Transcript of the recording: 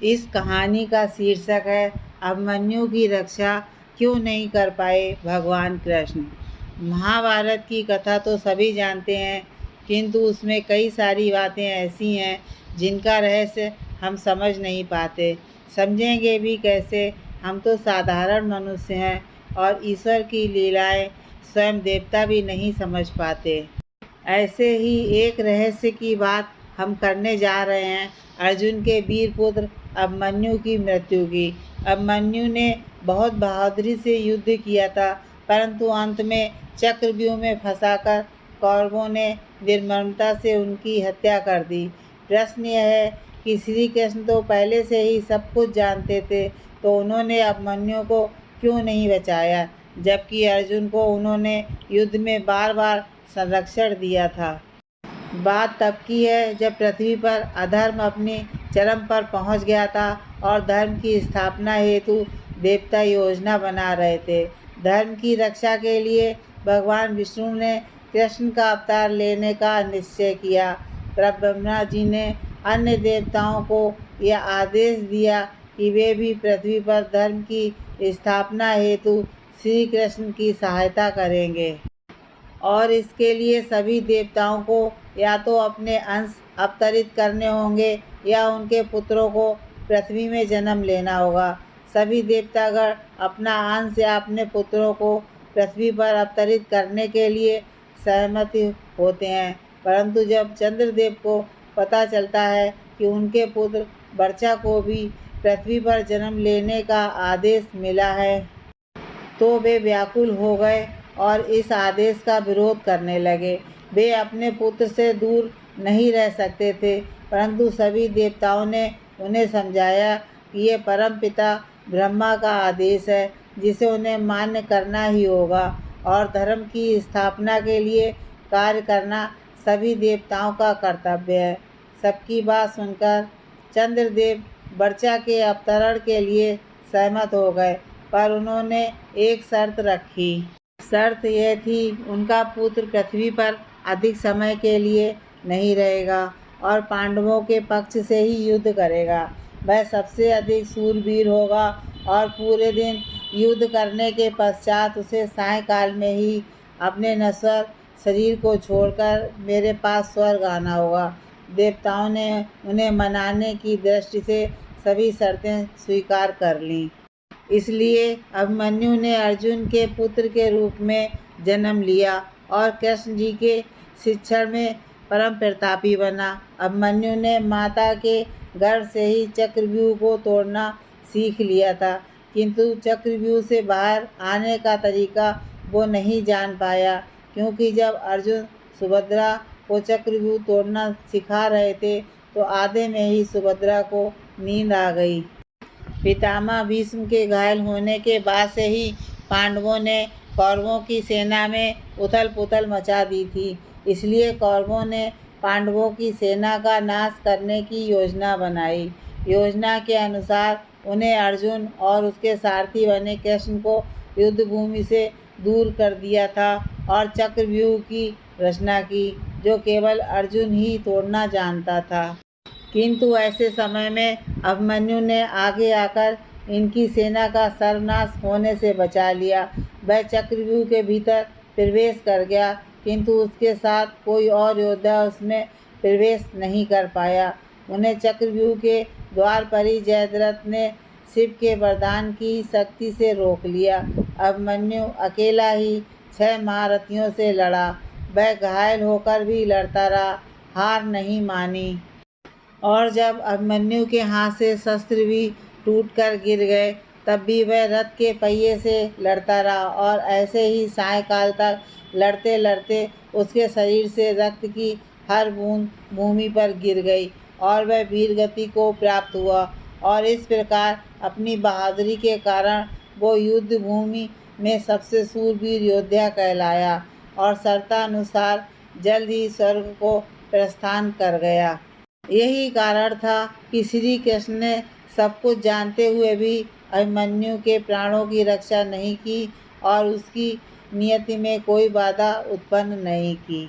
इस कहानी का शीर्षक है अभिमन्यु की रक्षा क्यों नहीं कर पाए भगवान कृष्ण। महाभारत की कथा तो सभी जानते हैं, किंतु उसमें कई सारी बातें ऐसी हैं जिनका रहस्य हम समझ नहीं पाते। समझेंगे भी कैसे? हम तो साधारण मनुष्य हैं और ईश्वर की लीलाएं स्वयं देवता भी नहीं समझ पाते। ऐसे ही एक रहस्य की बात हम करने जा रहे हैं, अर्जुन के वीर पुत्र अभिमन्यु की मृत्यु की। अभिमन्यु ने बहुत बहादुरी से युद्ध किया था, परंतु अंत में चक्रव्यूह में फंसाकर कौरवों ने निर्ममता से उनकी हत्या कर दी। प्रश्न यह है कि श्री कृष्ण तो पहले से ही सब कुछ जानते थे, तो उन्होंने अभिमन्यु को क्यों नहीं बचाया, जबकि अर्जुन को उन्होंने युद्ध में बार बार संरक्षण दिया था। बात तब की है जब पृथ्वी पर अधर्म अपने चरम पर पहुंच गया था और धर्म की स्थापना हेतु देवता योजना बना रहे थे। धर्म की रक्षा के लिए भगवान विष्णु ने कृष्ण का अवतार लेने का निश्चय किया। तब ब्रह्मा जी ने अन्य देवताओं को यह आदेश दिया कि वे भी पृथ्वी पर धर्म की स्थापना हेतु श्री कृष्ण की सहायता करेंगे और इसके लिए सभी देवताओं को या तो अपने अंश अवतरित करने होंगे या उनके पुत्रों को पृथ्वी में जन्म लेना होगा। सभी देवतागण अपना अंश या अपने पुत्रों को पृथ्वी पर अवतरित करने के लिए सहमत होते हैं, परंतु जब चंद्रदेव को पता चलता है कि उनके पुत्र वर्चा को भी पृथ्वी पर जन्म लेने का आदेश मिला है, तो वे व्याकुल हो गए और इस आदेश का विरोध करने लगे। वे अपने पुत्र से दूर नहीं रह सकते थे, परंतु सभी देवताओं ने उन्हें समझाया कि ये परम पिता ब्रह्मा का आदेश है, जिसे उन्हें मान्य करना ही होगा और धर्म की स्थापना के लिए कार्य करना सभी देवताओं का कर्तव्य है। सबकी बात सुनकर चंद्रदेव वर्चा के अवतरण के लिए सहमत हो गए, पर उन्होंने एक शर्त रखी। शर्त यह थी, उनका पुत्र पृथ्वी पर अधिक समय के लिए नहीं रहेगा और पांडवों के पक्ष से ही युद्ध करेगा। वह सबसे अधिक शूरवीर होगा और पूरे दिन युद्ध करने के पश्चात उसे सायंकाल में ही अपने नश्वर शरीर को छोड़कर मेरे पास स्वर्ग आना होगा। देवताओं ने उन्हें मनाने की दृष्टि से सभी शर्तें स्वीकार कर लीं। इसलिए अभिमन्यु ने अर्जुन के पुत्र के रूप में जन्म लिया और कृष्ण जी के शिक्षण में परम प्रतापी बना। अभिमन्यु ने माता के गर्भ से ही चक्रव्यूह को तोड़ना सीख लिया था, किंतु चक्रव्यूह से बाहर आने का तरीका वो नहीं जान पाया, क्योंकि जब अर्जुन सुभद्रा को चक्रव्यूह तोड़ना सिखा रहे थे तो आधे में ही सुभद्रा को नींद आ गई। पितामह भीष्म के घायल होने के बाद से ही पांडवों ने कौरवों की सेना में उथल पुथल मचा दी थी। इसलिए कौरवों ने पांडवों की सेना का नाश करने की योजना बनाई। योजना के अनुसार उन्हें अर्जुन और उसके सारथी बने कृष्ण को युद्ध भूमि से दूर कर दिया था और चक्रव्यूह की रचना की, जो केवल अर्जुन ही तोड़ना जानता था। किंतु ऐसे समय में अभिमन्यु ने आगे आकर इनकी सेना का सर्वनाश होने से बचा लिया। वह चक्रव्यूह के भीतर प्रवेश कर गया, किंतु उसके साथ कोई और योद्धा उसमें प्रवेश नहीं कर पाया। उन्हें चक्रव्यूह के द्वार पर ही जयद्रथ ने शिव के वरदान की शक्ति से रोक लिया। अभिमन्यु अकेला ही 6 महारथियों से लड़ा। वह घायल होकर भी लड़ता रहा, हार नहीं मानी। और जब अभिमन्यु के हाथ से शस्त्र भी टूटकर गिर गए, तब भी वह रथ के पहिए से लड़ता रहा और ऐसे ही सायंकाल तक लड़ते लड़ते उसके शरीर से रक्त की हर बूंद भूमि पर गिर गई और वह वीरगति को प्राप्त हुआ। और इस प्रकार अपनी बहादुरी के कारण वो युद्ध भूमि में सबसे शूरवीर योद्धा कहलाया और शर्तानुसार जल्द ही स्वर्ग को प्रस्थान कर गया। यही कारण था कि श्री कृष्ण ने सब कुछ जानते हुए भी अभिमन्यु के प्राणों की रक्षा नहीं की और उसकी नियति में कोई बाधा उत्पन्न नहीं की।